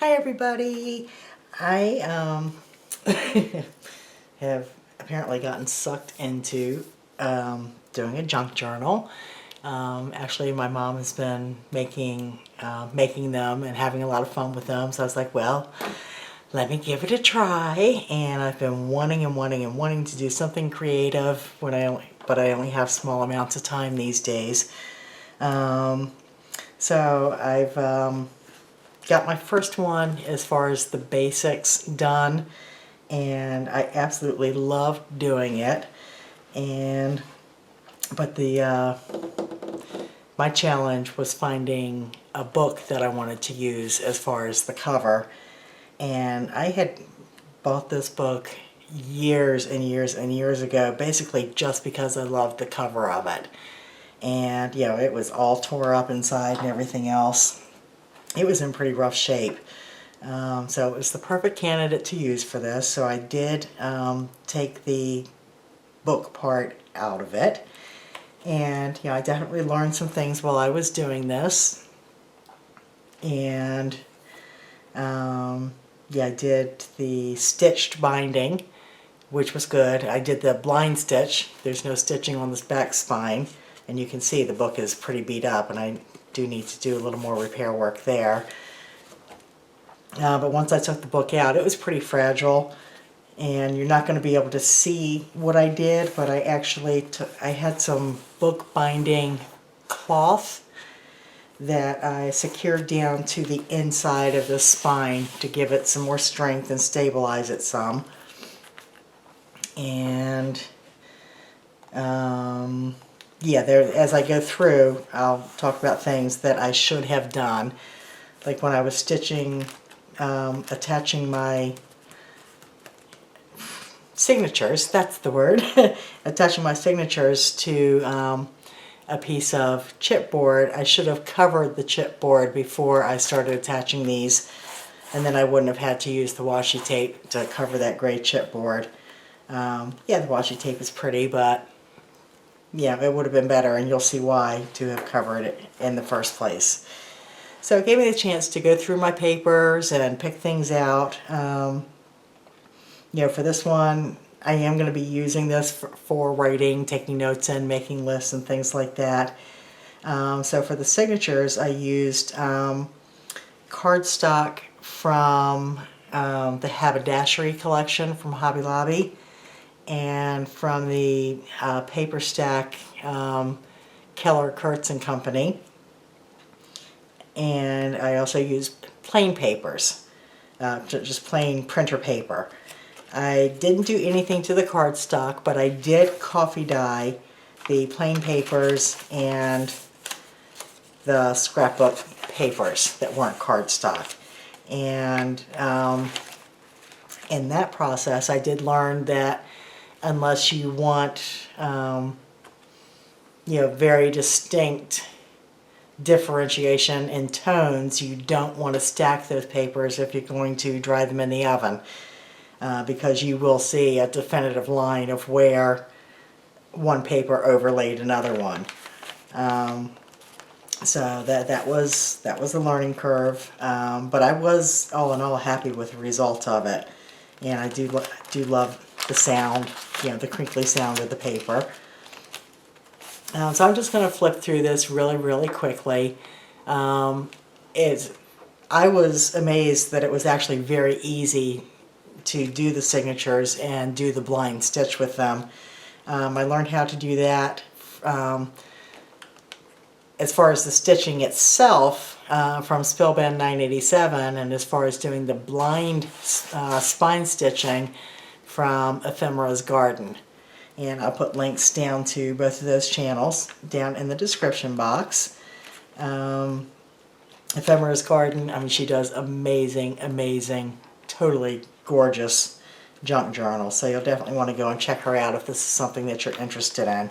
Hi everybody! I have apparently gotten sucked into doing a junk journal. Actually, my mom has been making them and having a lot of fun with them, so I was like, well, let me give it a try. And I've been wanting to do something creative but I only have small amounts of time these days. So I've got my first one as far as the basics done, and I absolutely loved doing it. But my challenge was finding a book that I wanted to use as far as the cover. And I had bought this book years and years ago, basically just because I loved the cover of it. And you know, it was all tore up inside and everything else. It was in pretty rough shape. So it was the perfect candidate to use for this. So I did take the book part out of it. And you know, I definitely learned some things while I was doing this. And yeah, I did the stitched binding, which was good. I did the blind stitch. There's no stitching on this back spine. And you can see the book is pretty beat up, and I do need to do a little more repair work there. But once I took the book out, it was pretty fragile, and you're not going to be able to see what I did, but I actually I had some book binding cloth that I secured down to the inside of the spine to give it some more strength and stabilize it some. And yeah, as I go through, I'll talk about things that I should have done. Like when I was stitching, attaching my signatures, that's the word, attaching my signatures to a piece of chipboard, I should have covered the chipboard before I started attaching these, and then I wouldn't have had to use the washi tape to cover that gray chipboard. Yeah, the washi tape is pretty, but yeah, it would have been better, and you'll see why, to have covered it in the first place. So it gave me the chance to go through my papers and pick things out. You know, for this one, I am going to be using this for writing, taking notes and making lists and things like that. So for the signatures, I used cardstock from the Haberdashery collection from Hobby Lobby, and from the paper stack Keller Kurtz and Company. And I also used plain papers, just plain printer paper. I didn't do anything to the cardstock, but I did coffee dye the plain papers and the scrapbook papers that weren't cardstock. And in that process, I did learn that unless you want, you know, very distinct differentiation in tones, you don't want to stack those papers if you're going to dry them in the oven, because you will see a definitive line of where one paper overlaid another one. So that was a learning curve, but I was all in all happy with the result of it, and I do love the sound, you know, the crinkly sound of the paper. So I'm just going to flip through this really quickly. I was amazed that it was actually very easy to do the signatures and do the blind stitch with them. I learned how to do that. As far as the stitching itself, from Spellbound987, and as far as doing the blind spine stitching from EphemerasGarden. And I'll put links down to both of those channels down in the description box. EphemerasGarden, I mean, she does amazing, totally gorgeous junk journals. So you'll definitely want to go and check her out if this is something that you're interested in.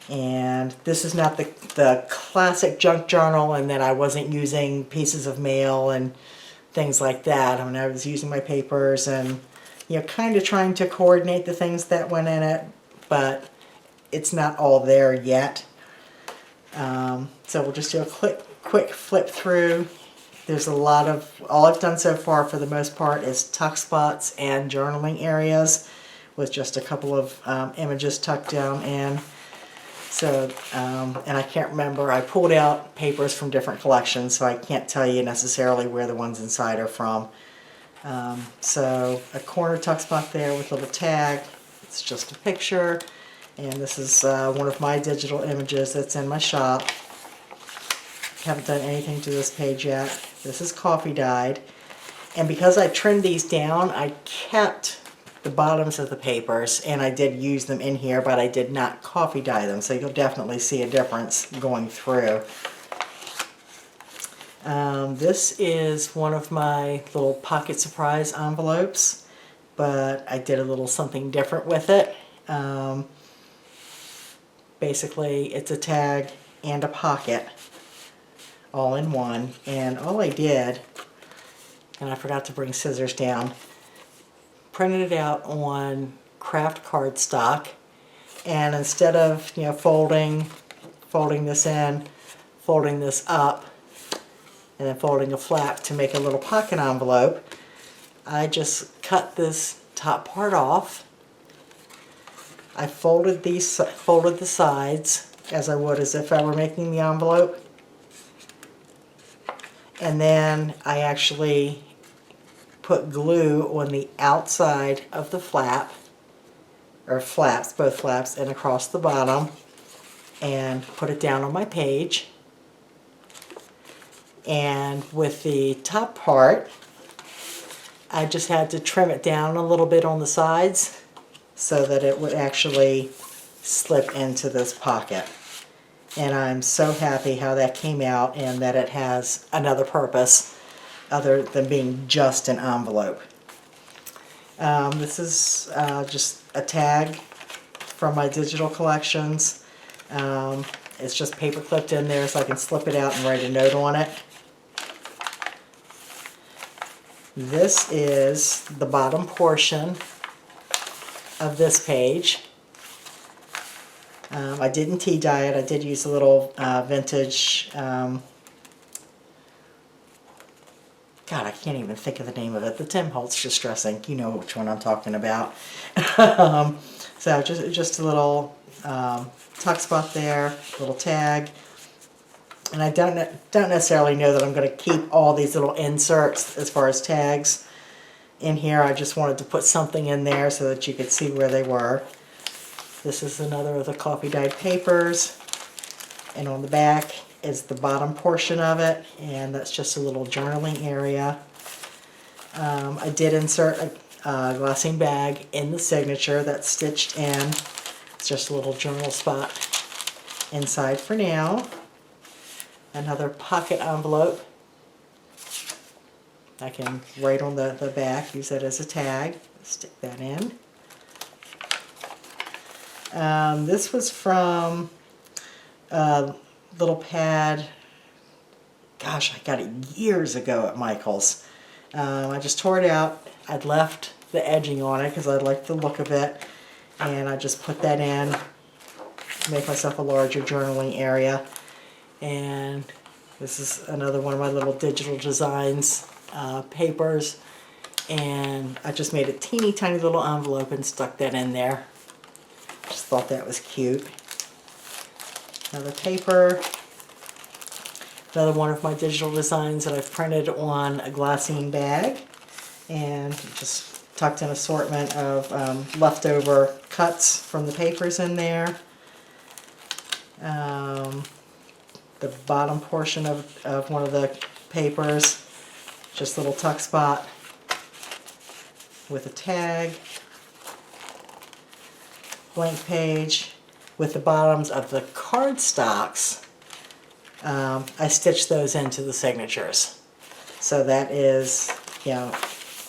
And this is not the classic junk journal, in that I wasn't using pieces of mail and things like that. I mean, I was using my papers and, you know, kind of trying to coordinate the things that went in it, but it's not all there yet. So we'll just do a quick flip through there's a lot of, all I've done so far for the most part is tuck spots and journaling areas with just a couple of images tucked down in. So, and I can't remember, I pulled out papers from different collections, so I can't tell you necessarily where the ones inside are from. So a corner tuck spot there with a little tag. It's just a picture. And this is one of my digital images that's in my shop. Haven't done anything to this page yet. This is coffee dyed. And because I trimmed these down, I kept the bottoms of the papers, and I did use them in here, but I did not coffee dye them, so you'll definitely see a difference going through. This is one of my little pocket surprise envelopes, but I did a little something different with it. Basically, it's a tag and a pocket all in one, and all I did, and I forgot to bring scissors down, printed it out on craft cardstock, and instead of, you know, folding this in, folding this up, and then folding a flap to make a little pocket envelope, I just cut this top part off. I folded the sides as I would as if I were making the envelope, and then I actually put glue on the outside of the flap, or flaps, both flaps, and across the bottom, and put it down on my page. And with the top part, I just had to trim it down a little bit on the sides so that it would actually slip into this pocket. And I'm so happy how that came out and that it has another purpose other than being just an envelope. This is just a tag from my digital collections. It's just paper clipped in there so I can slip it out and write a note on it. This is the bottom portion of this page. I didn't tea dye it. I did use a little vintage, God, I can't even think of the name of it. The Tim Holtz Distressing. You know which one I'm talking about. So just a little tuck spot there, little tag. And I don't necessarily know that I'm going to keep all these little inserts as far as tags in here. I just wanted to put something in there so that you could see where they were. This is another of the coffee dyed papers, and on the back is the bottom portion of it, and that's just a little journaling area. I did insert a glassine bag in the signature that's stitched in. It's just a little journal spot inside for now. Another pocket envelope. I can write on the back, use that as a tag, stick that in. This was from a little pad, gosh, I got it years ago at Michael's. I just tore it out. I'd left the edging on it because I liked the look of it, and I just put that in to make myself a larger journaling area. And this is another one of my little digital designs papers, and I just made a teeny tiny little envelope and stuck that in there. Just thought that was cute. Another paper, another one of my digital designs that I've printed on a glassine bag, and just tucked an assortment of leftover cuts from the papers in there. The bottom portion of one of the papers, just a little tuck spot with a tag. Blank page with the bottoms of the cardstocks. I stitched those into the signatures. So that is, you know,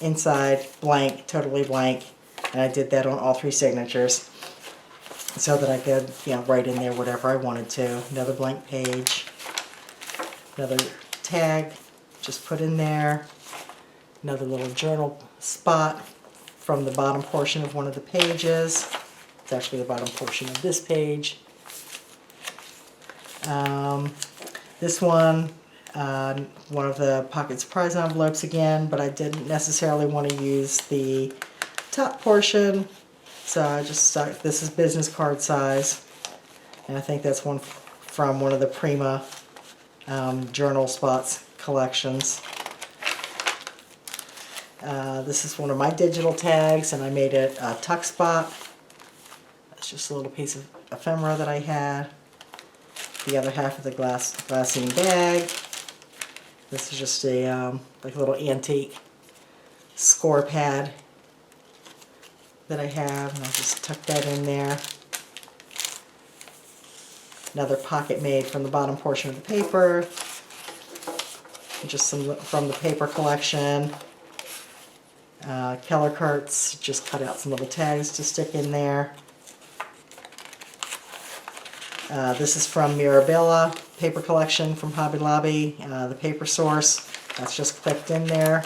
inside blank, totally blank, and I did that on all three signatures so that I could, you know, write in there whatever I wanted to. Another blank page, another tag just put in there, another little journal spot from the bottom portion of one of the pages. It's actually the bottom portion of this page. This one one of the pocket surprise envelopes again, but I didn't necessarily want to use the top portion, so I just stuck, this is business card size, and I think that's one from one of the Prima journal spots collections. This is one of my digital tags, and I made it a tuck spot. That's just a little piece of ephemera that I had. The other half of the glassine bag. This is just a like a little antique score pad that I have, and I'll just tuck that in there. Another pocket made from the bottom portion of the paper. Just some from the paper collection. Keller carts, just cut out some little tags to stick in there. This is from Mirabella paper collection from Hobby Lobby, the paper source. That's just clipped in there.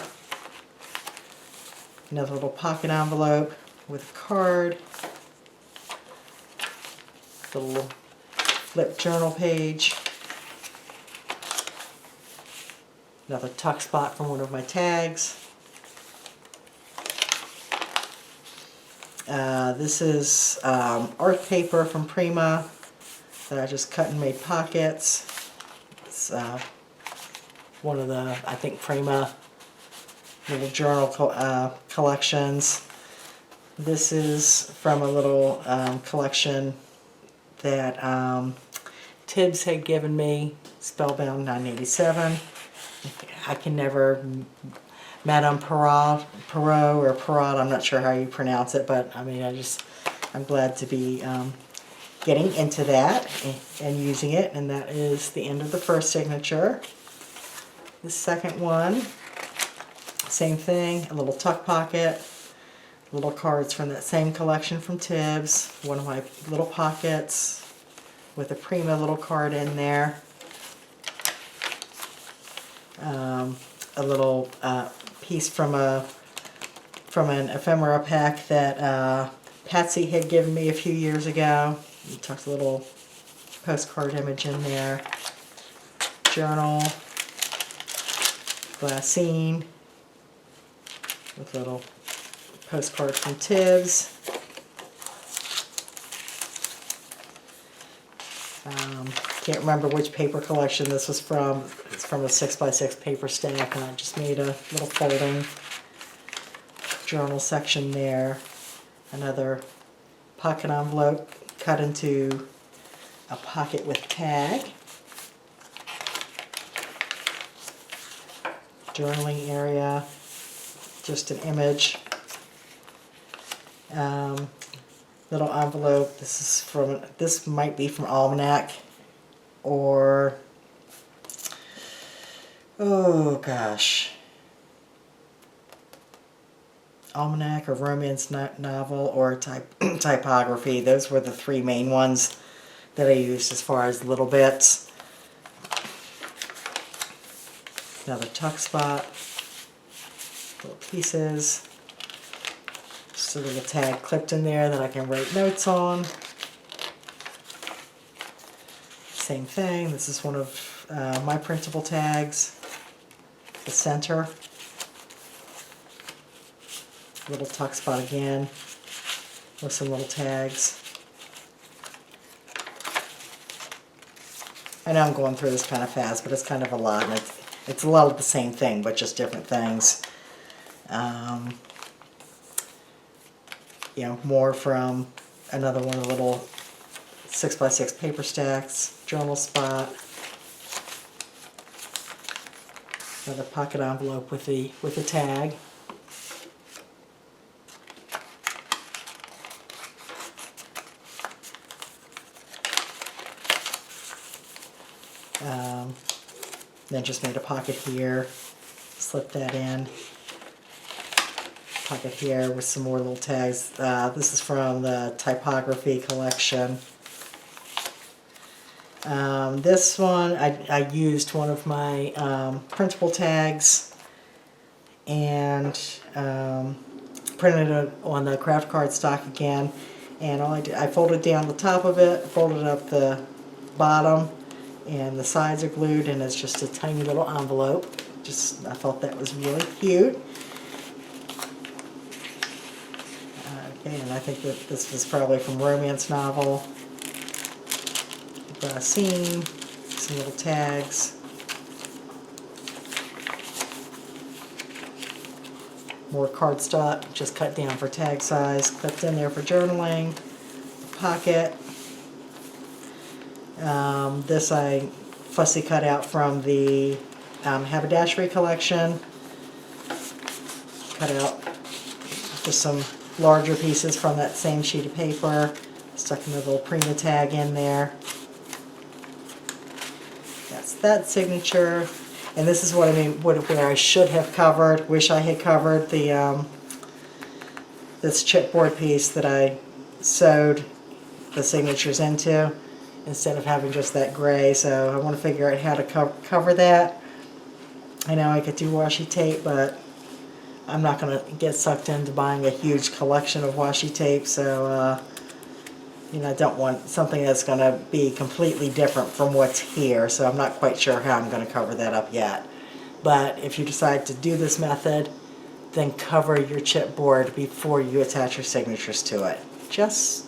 Another little pocket envelope with a card. The little flip journal page. Another tuck spot from one of my tags. This is art paper from Prima that I just cut and made pockets. It's one of the, I think, Prima little journal collections. This is from a little collection that Tibbs had given me, Spellbound987. I can never, Madame Perrault, or Perrault, I'm not sure how you pronounce it, but I mean, I'm glad to be getting into that and using it, and that is the end of the first signature. The second one, same thing, a little tuck pocket, little cards from that same collection from Tibbs, one of my little pockets with a Prima little card in there. A little piece from an ephemera pack that Patsy had given me a few years ago. We tucked a little postcard image in there. Journal, glassine, with a little postcard from Tibbs. Can't remember which paper collection this was from. It's from a 6x6 paper stack, and I just made a little folding journal section there. Another pocket envelope cut into a pocket with tag. Journaling area, just an image. Little envelope. This might be from Almanac, or oh gosh, Almanac or romance novel or typography. Those were the three main ones that I used as far as little bits. Another tuck spot, little pieces. Just a little tag clipped in there that I can write notes on. Same thing, this is one of my printable tags. The center. Little tuck spot again with some little tags. I know I'm going through this kind of fast, but it's kind of a lot, and it's a lot of the same thing, but just different things. You know, more from another one of the little 6x6 paper stacks, journal spot. Another pocket envelope with the tag. Then just made a pocket here, slip that in. Pocket here with some more little tags. This is from the typography collection. This one, I used one of my printable tags and printed it on the craft card stock again. And all I folded down the top of it, folded up the bottom, and the sides are glued, and it's just a tiny little envelope. I thought that was really cute. Okay, and I think that this was probably from romance novel. Glassine, some little tags. More cardstock, just cut down for tag size, clipped in there for journaling. Pocket. This I fussy cut out from the haberdashery collection. Cut out just some larger pieces from that same sheet of paper. Stuck another little Prima tag in there. That's that signature. And this is what I mean, where I should have covered, wish I had covered the this chipboard piece that I sewed the signatures into, instead of having just that gray. So I want to figure out how to cover that. I know I could do washi tape, but I'm not going to get sucked into buying a huge collection of washi tape, so you know, I don't want something that's going to be completely different from what's here, so I'm not quite sure how I'm going to cover that up yet. But if you decide to do this method, then cover your chipboard before you attach your signatures to it. Just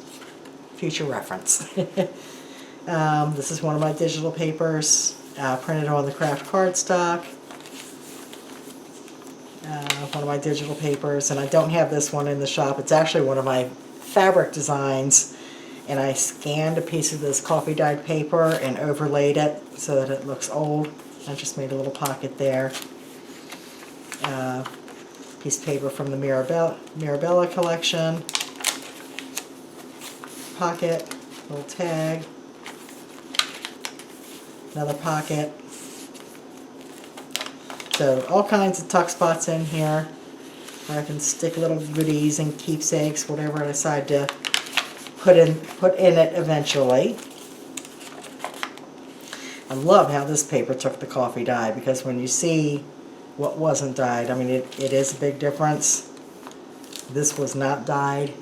future reference. This is one of my digital papers, printed on the craft cardstock. One of my digital papers, and I don't have this one in the shop. It's actually one of my fabric designs, and I scanned a piece of this coffee dyed paper and overlaid it so that it looks old. I just made a little pocket there. Piece of paper from the Mirabella collection. Pocket, little tag, another pocket. So all kinds of tuck spots in here where I can stick little goodies and keepsakes, whatever I decide to put in it eventually. I love how this paper took the coffee dye, because when you see what wasn't dyed, I mean, it is a big difference. This was not dyed.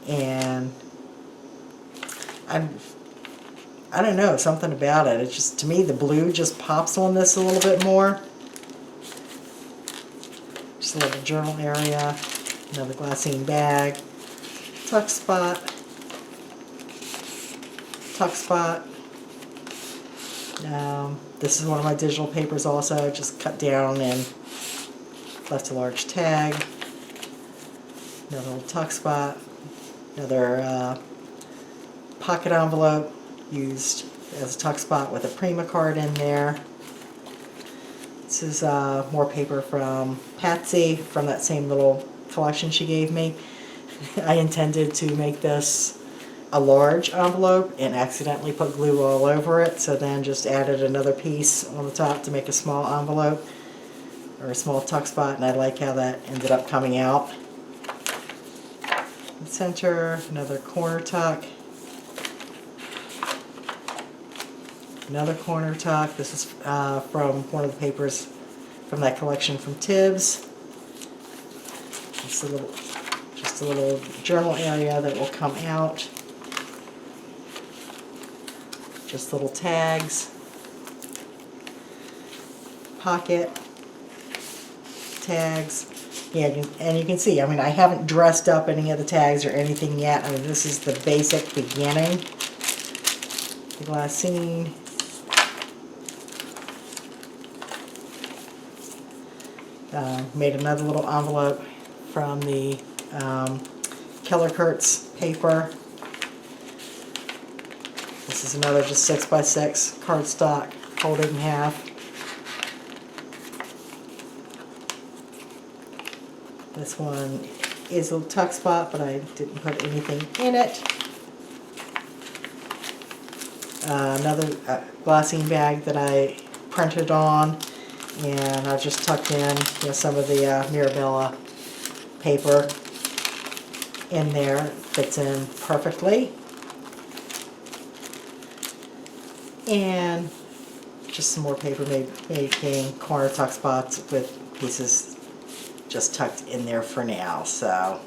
And I don't know, something about it. It's just, to me, the blue just pops on this a little bit more. Just a little journal area, another glassine bag, tuck spot, tuck spot. This is one of my digital papers also, just cut down and left a large tag. Another little tuck spot, another pocket envelope used as a tuck spot with a Prima card in there. This is more paper from Patsy from that same little collection she gave me. I intended to make this a large envelope and accidentally put glue all over it, so then just added another piece on the top to make a small envelope or a small tuck spot, and I like how that ended up coming out. In the center, another corner tuck. Another corner tuck. This is from one of the papers from that collection from Tibbs. Just a little journal area that will come out. Just little tags. Pocket. Tags. Yeah, and you can see, I mean, I haven't dressed up any of the tags or anything yet. I mean, this is the basic beginning. The glassine. Made another little envelope from the Keller Kurtz paper. This is another just 6x6 cardstock, fold it in half. This one is a little tuck spot, but I didn't put anything in it. Another glassine bag that I printed on, and I just tucked in, you know, some of the Mirabella paper in there. It fits in perfectly. And just some more paper making corner tuck spots with pieces just tucked in there for now. So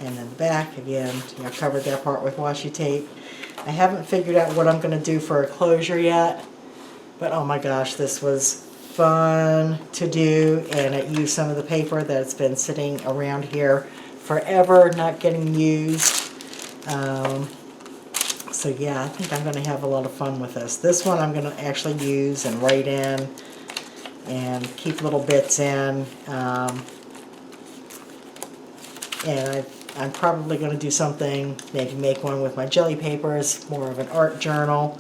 And then the back, again, you know, covered that part with washi tape. I haven't figured out what I'm going to do for a closure yet, but oh my gosh, this was fun to do, and it used some of the paper that's been sitting around here forever, not getting used. So yeah, I think I'm going to have a lot of fun with this. This one I'm going to actually use and write in and keep little bits in. And I'm probably going to do something, maybe make one with my jelly papers, more of an art journal.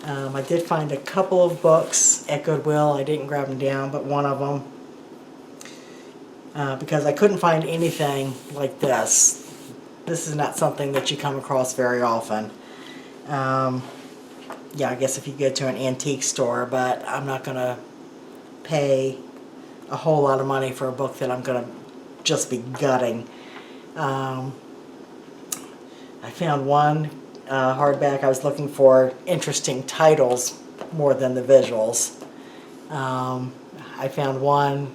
I did find a couple of books at Goodwill. I didn't grab them down, but one of them, because I couldn't find anything like this. This is not something that you come across very often. Yeah, I guess if you go to an antique store, but I'm not going to pay a whole lot of money for a book that I'm going to just be gutting. I found one hardback. I was looking for interesting titles more than the visuals. I found one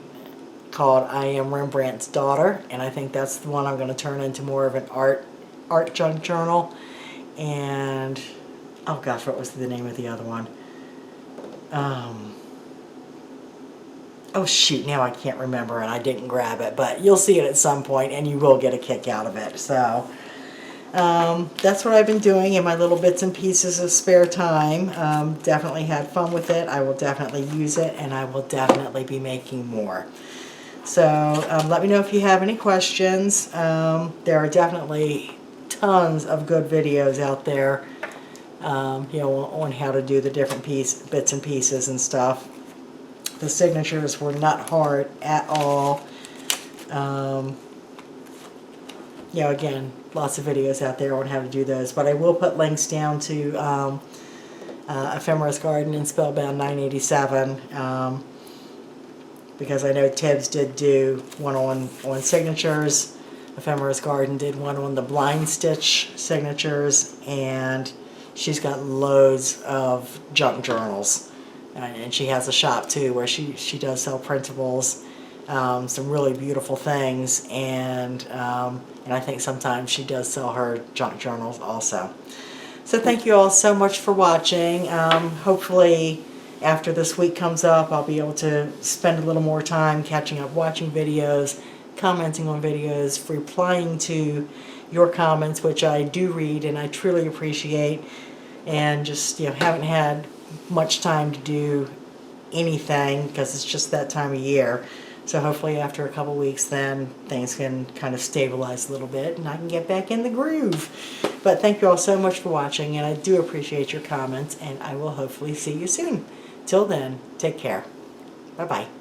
called I Am Rembrandt's Daughter, and I think that's the one I'm going to turn into more of an art junk journal. And oh gosh, what was the name of the other one? Oh shoot, now I can't remember and I didn't grab it, but you'll see it at some point and you will get a kick out of it. So that's what I've been doing in my little bits and pieces of spare time. Definitely had fun with it. I will definitely use it, and I will definitely be making more. So let me know if you have any questions. There are definitely tons of good videos out there, you know, on how to do the different bits and pieces and stuff. The signatures were not hard at all. You know, again, lots of videos out there on how to do those, but I will put links down to EphemerasGarden and Spellbound987, because I know Tibbs did do one on signatures. EphemerasGarden did one on the blind stitch signatures, and she's got loads of junk journals. And she has a shop too where she does sell printables, some really beautiful things, and I think sometimes she does sell her junk journals also. So thank you all so much for watching. Hopefully after this week comes up, I'll be able to spend a little more time catching up, watching videos, commenting on videos, replying to your comments, which I do read and I truly appreciate, and just, you know, haven't had much time to do anything because it's just that time of year. So hopefully after a couple weeks then things can kind of stabilize a little bit and I can get back in the groove. But thank you all so much for watching, and I do appreciate your comments, and I will hopefully see you soon. Till then, take care. Bye-bye.